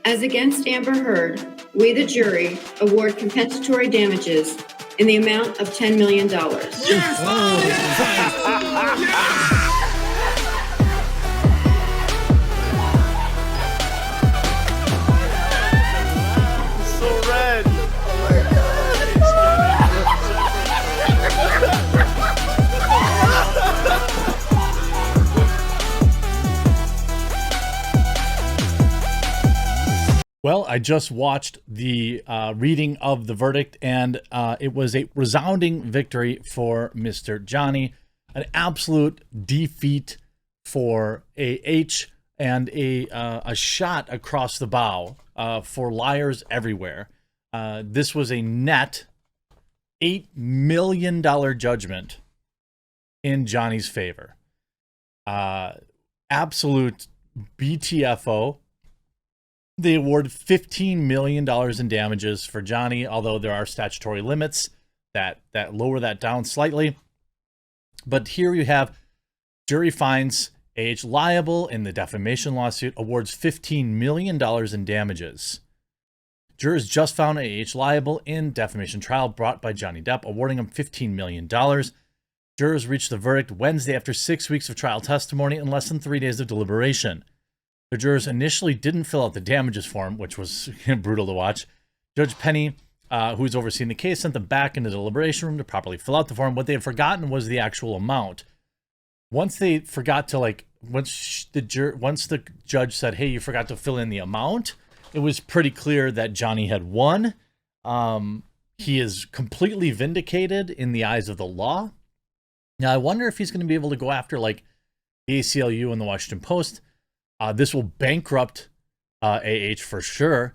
As against Amber Heard, we, the jury, award compensatory damages in the amount of $10 million. Yes! Oh, yes! Yes! Well, I just watched the reading of the verdict, and it was a resounding victory for Mr. Johnny, an absolute defeat for AH, and a shot across the bow for liars everywhere. This was a net $8 million judgment in Johnny's favor. Absolute BTFO. They award $15 million in damages for Johnny, although there are statutory limits that lower that down slightly. But here you have jury finds AH liable in the defamation lawsuit, awards $15 million in damages. Jurors just found AH liable in defamation trial brought by Johnny Depp, awarding him $15 million. Jurors reached the verdict Wednesday after 6 weeks of trial testimony and less than 3 days of deliberation. The jurors initially didn't fill out the damages form, which was brutal to watch. Judge Penny, who's overseeing the case, sent them back into the deliberation room to properly fill out the form. What they had forgotten was the actual amount. Once they forgot to, once the judge said, hey, you forgot to fill in the amount, it was pretty clear that Johnny had won. He is completely vindicated in the eyes of the law. Now, I wonder if he's going to be able to go after, the ACLU and the Washington Post. This will bankrupt AH for sure.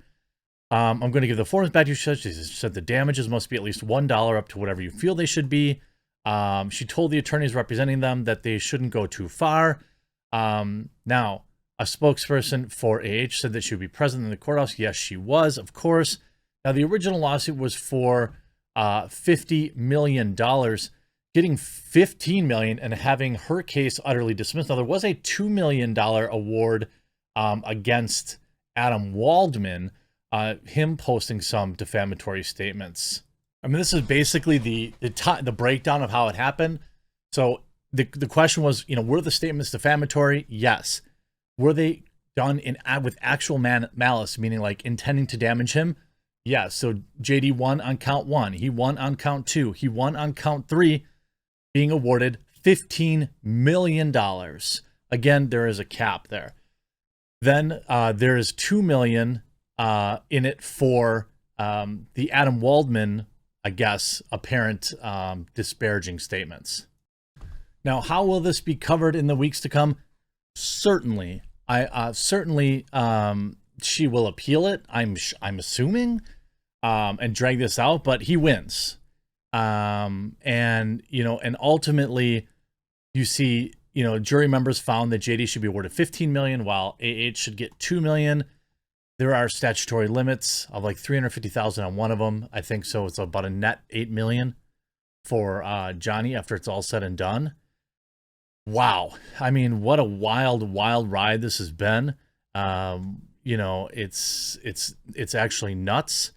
I'm going to give the forms back to you. She said the damages must be at least $1 up to whatever you feel they should be. She told the attorneys representing them that they shouldn't go too far. Now, a spokesperson for AH said that she would be present in the courthouse. Yes, she was, of course. Now, the original lawsuit was for $50 million. Getting $15 million and having her case utterly dismissed. Now, there was a $2 million award against Adam Waldman, him posting some defamatory statements. I mean, this is basically the breakdown of how it happened. So the question was, were the statements defamatory? Yes. Were they done with actual malice, meaning intending to damage him? Yes. So JD won on count 1. He won on count 2. He won on count 3. Being awarded $15 million. Again, there is a cap there. Then there is $2 million in it for the Adam Waldman, I guess, apparent disparaging statements. Now, how will this be covered in the weeks to come? Certainly, she will appeal it. I'm assuming, and drag this out, but he wins. And ultimately you see, jury members found that JD should be awarded $15 million while AH should get $2 million. There are statutory limits of $350,000 on one of them. I think so. It's about a net $8 million for Johnny after it's all said and done. Wow. I mean, what a wild ride this has been. It's actually nuts.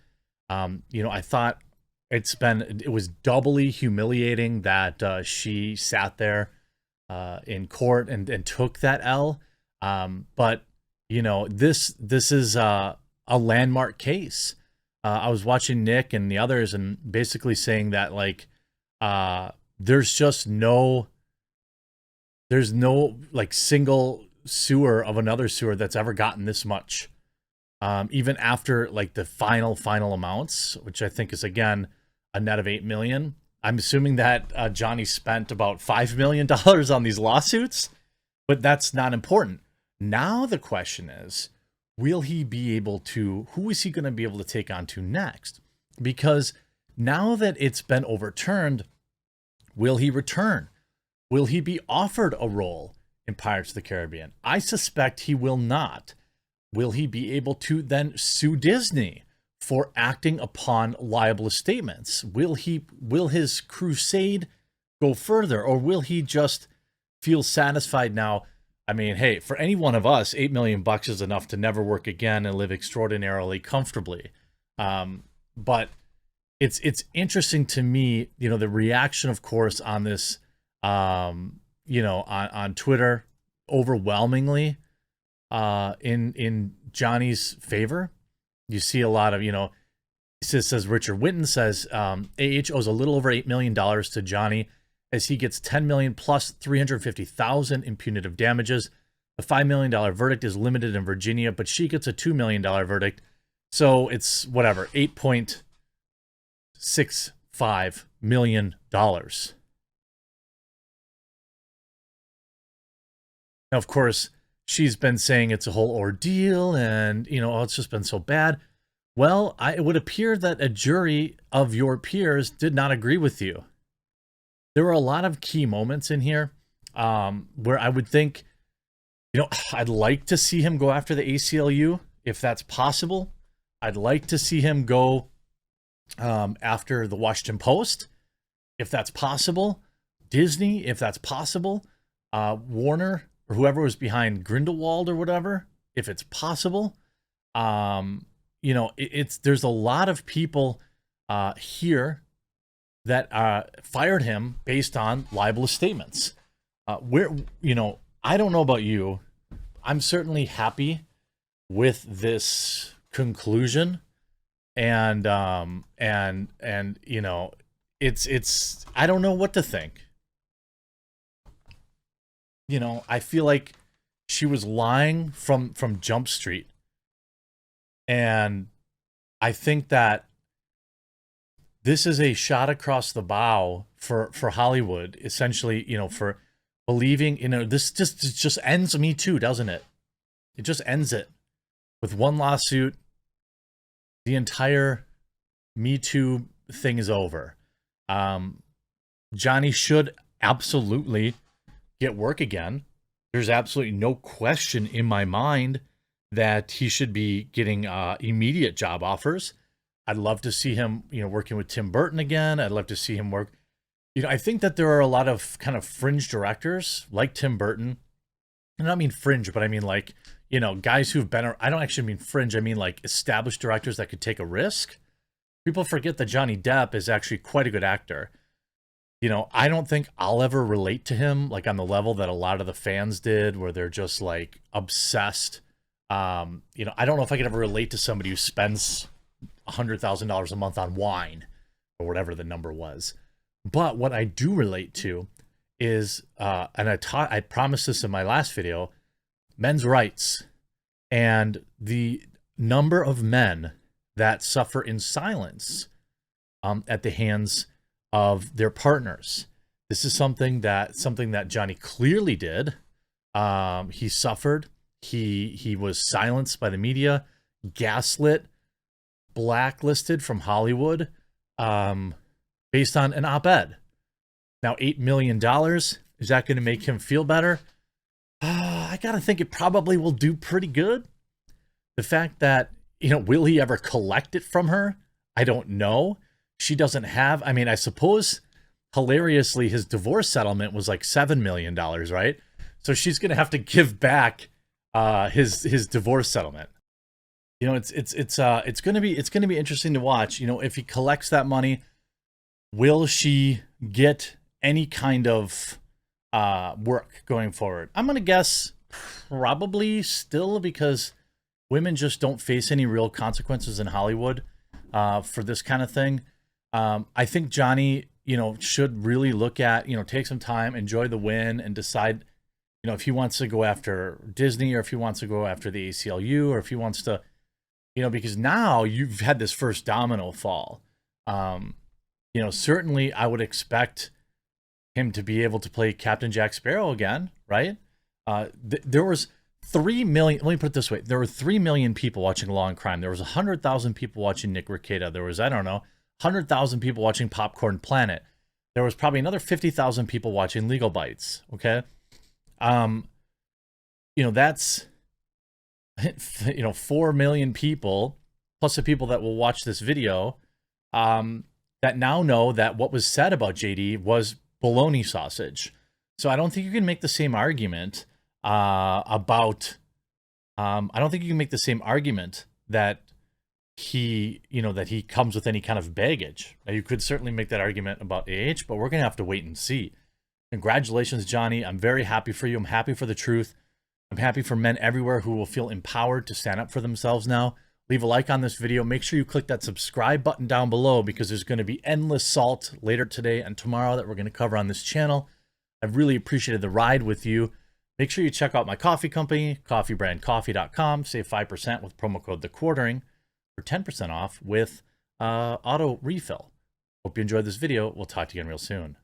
I thought it was doubly humiliating that she sat there in court and took that L. But this is a landmark case. I was watching Nick and the others and basically saying that there's no single sewer of another sewer that's ever gotten this much. Even after the final amounts, which I think is again a net of $8 million. I'm assuming that Johnny spent about $5 million on these lawsuits, but that's not important. Now the question is, who is he going to be able to take on to next? Because now that it's been overturned, will he return? Will he be offered a role in Pirates of the Caribbean? I suspect he will not. Will he be able to then sue Disney for acting upon libelous statements? Will his crusade go further, or will he just feel satisfied now I mean, hey, for any one of us, $8 million is enough to never work again and live extraordinarily comfortably. But it's interesting to me, you know, the reaction, of course, on this, you know, on Twitter, overwhelmingly, in Johnny's favor. You see a lot of, you know, says Richard Winton says, AH owes a little over $8 million to Johnny as he gets $10 million plus $350,000 in punitive damages. The $5 million verdict is limited in Virginia, but she gets a $2 million verdict. So it's whatever, $8.65 million. Now, of course, she's been saying it's a whole ordeal and, you know, oh, it's just been so bad. Well, it would appear that a jury of your peers did not agree with you. There were a lot of key moments in here where I would think, you know, I'd like to see him go after the ACLU if that's possible. I'd like to see him go after the Washington Post if that's possible. Disney, if that's possible. Warner, or whoever was behind Grindelwald or whatever, if it's possible. You know, there's a lot of people here that fired him based on libelous statements. You know, I don't know about you. I'm certainly happy with this conclusion, and you know, it's I don't know what to think. You know, I feel like she was lying from Jump Street. And I think that this is a shot across the bow for Hollywood, essentially, you know, for believing, you know, this just ends Me Too, doesn't it? It just ends it with one lawsuit. The entire Me Too thing is over. Johnny should absolutely get work again. There's absolutely no question in my mind that he should be getting immediate job offers. I'd love to see him, you know, working with Tim Burton again. I'd love to see him work. You know, I think that there are a lot of kind of fringe directors like Tim Burton. And I don't mean fringe, but I mean like, you know, guys who've been, I don't actually mean fringe. I mean like established directors that could take a risk. People forget that Johnny Depp is actually quite a good actor. You know, I don't think I'll ever relate to him like on the level that a lot of the fans did, where they're just like obsessed. You know, I don't know if I could ever relate to somebody who spends $100,000 a month on wine or whatever the number was. But what I do relate to is, and I promised this in my last video, men's rights and the number of men that suffer in silence at the hands of their partners. This is something that Johnny clearly did. He suffered. He was silenced by the media, gaslit, blacklisted from Hollywood, based on an op-ed. Now, $8 million, is that going to make him feel better? I got to think it probably will do pretty good. The fact that, you know, will he ever collect it from her? I don't know. She doesn't have, I mean, I suppose, hilariously, his divorce settlement was like $7 million, right? So she's going to have to give back his divorce settlement. You know, it's going to be interesting to watch. You know, if he collects that money, will she get any kind of work going forward? I'm going to guess probably still, because women just don't face any real consequences in Hollywood for this kind of thing. I think Johnny, you know, should really look at, you know, take some time, enjoy the win, and decide, you know, if he wants to go after Disney, or if he wants to go after the ACLU, or if he wants to, you know, because now you've had this first domino fall. You know, certainly I would expect him to be able to play Captain Jack Sparrow again, right? There was 3 million, let me put it this way. There were 3 million people watching Law and Crime. There was 100,000 people watching Nick Rekieta. There was, I don't know, 100,000 people watching Popcorn Planet. There was probably another 50,000 people watching Legal Bites, okay? You know, that's, you know, 4 million people, plus the people that will watch this video, that now know that what was said about JD was bologna sausage. So I don't think you can make the same argument about, I don't think you can make the same argument that he comes with any kind of baggage. Now, you could certainly make that argument about AH, but we're going to have to wait and see. Congratulations, Johnny. I'm very happy for you. I'm happy for the truth. I'm happy for men everywhere who will feel empowered to stand up for themselves now. Leave a like on this video. Make sure you click that subscribe button down below, because there's going to be endless salt later today and tomorrow that we're going to cover on this channel. I've really appreciated the ride with you. Make sure you check out my coffee company, coffeebrandcoffee.com. Save 5% with promo code TheQuartering for 10% off with auto refill. Hope you enjoyed this video. We'll talk to you again real soon.